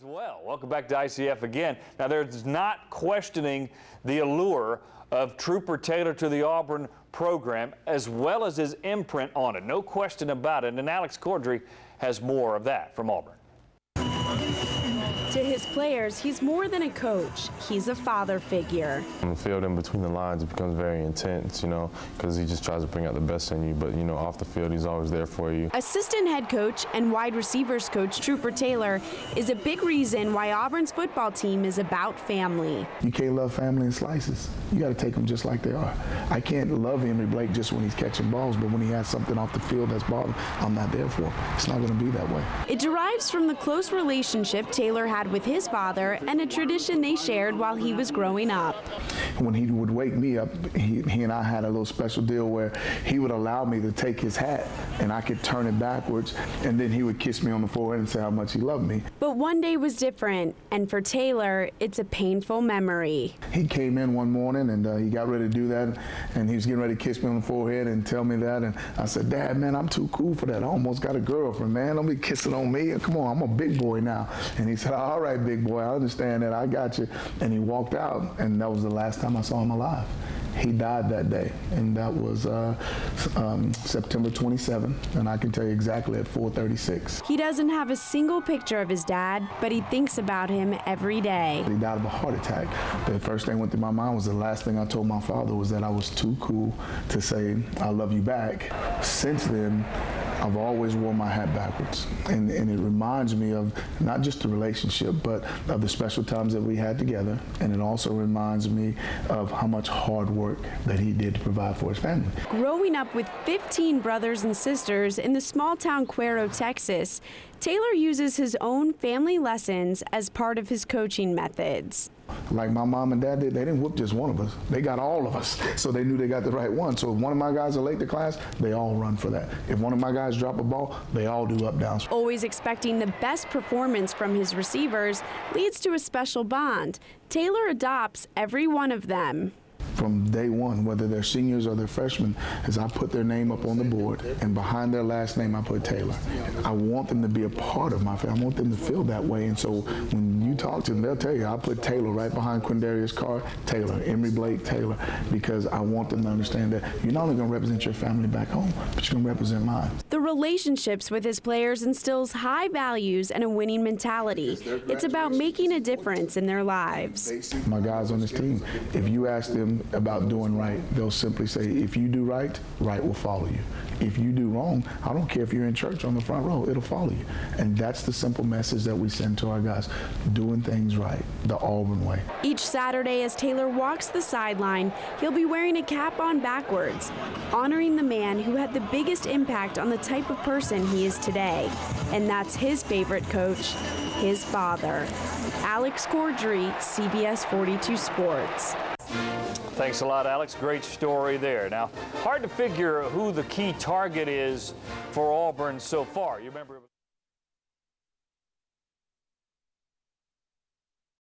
as well. Welcome back to ICF again. Now, there's not questioning the allure of Trooper Taylor to the Auburn program, as well as his imprint on it. No question about it. And Alex Corddry has more of that from Auburn. To his players, he's more than a coach. He's a father figure. On the field, in between the lines, it becomes very intense, because he just tries to bring out the best in you. But, off the field, he's always there for you. Assistant head coach and wide receivers coach Trooper Taylor is a big reason why Auburn's football team is about family. You can't love family in slices. You got to take them just like they are. I can't love Henry Blake just when he's catching balls, but when he has something off the field that's bothering, I'm not there for him. It's not going to be that way. It derives from the close relationship Taylor had with his father and a tradition they shared while he was growing up. When he would wake me up, he and I had a little special deal where he would allow me to take his hat and I could turn it backwards, and then he would kiss me on the forehead and say how much he loved me. But one day was different, and for Taylor, it's a painful memory. He came in one morning and he got ready to do that, and he was getting ready to kiss me on the forehead and tell me that, and I said, "Dad, man, I'm too cool for that. I almost got a girlfriend, man. Don't be kissing on me. Come on, I'm a big boy now." And he said, "All right, big boy, I understand that. I got you." And he walked out, and that was the last time I saw him alive. He died that day, and that was September 27th, and I can tell you exactly at 4:36. He doesn't have a single picture of his dad, but he thinks about him every day. He died of a heart attack. The first thing that went through my mind was the last thing I told my father was that I was too cool to say, "I love you" back. Since then, I've always worn my hat backwards, and it reminds me of not just the relationship, but of the special times that we had together, and it also reminds me of how much hard work that he did to provide for his family. Growing up with 15 brothers and sisters in the small town Cuero, Texas, Taylor uses his own family lessons as part of his coaching methods. Like my mom and dad did, they didn't whoop just one of us. They got all of us, so they knew they got the right one. So if one of my guys are late to class, they all run for that. If one of my guys drop a ball, they all do up downs. Always expecting the best performance from his receivers leads to a special bond. Taylor adopts every one of them. From day one, whether they're seniors or they're freshmen, is I put their name up on the board, and behind their last name I put Taylor. I want them to be a part of my family. I want them to feel that way, and so when you talk to them, they'll tell you I put Taylor right behind Quindarius Carr, Taylor, Henry Blake, Taylor, because I want them to understand that you're not only going to represent your family back home, but you're going to represent mine. The relationships with his players instills high values and a winning mentality. It's about making a difference in their lives. My guys on this team, if you ask them about doing right, they'll simply say, if you do right, right will follow you. If you do wrong, I don't care if you're in church on the front row, it'll follow you. And that's the simple message that we send to our guys, doing things right, the Auburn way. Each Saturday as Taylor walks the sideline, he'll be wearing a cap on backwards, honoring the man who had the biggest impact on the type of person he is today. And that's his favorite coach, his father. Alex Corddry, CBS 42 Sports. Thanks a lot, Alex. Great story there. Now, hard to figure who the key target is for Auburn so far. You remember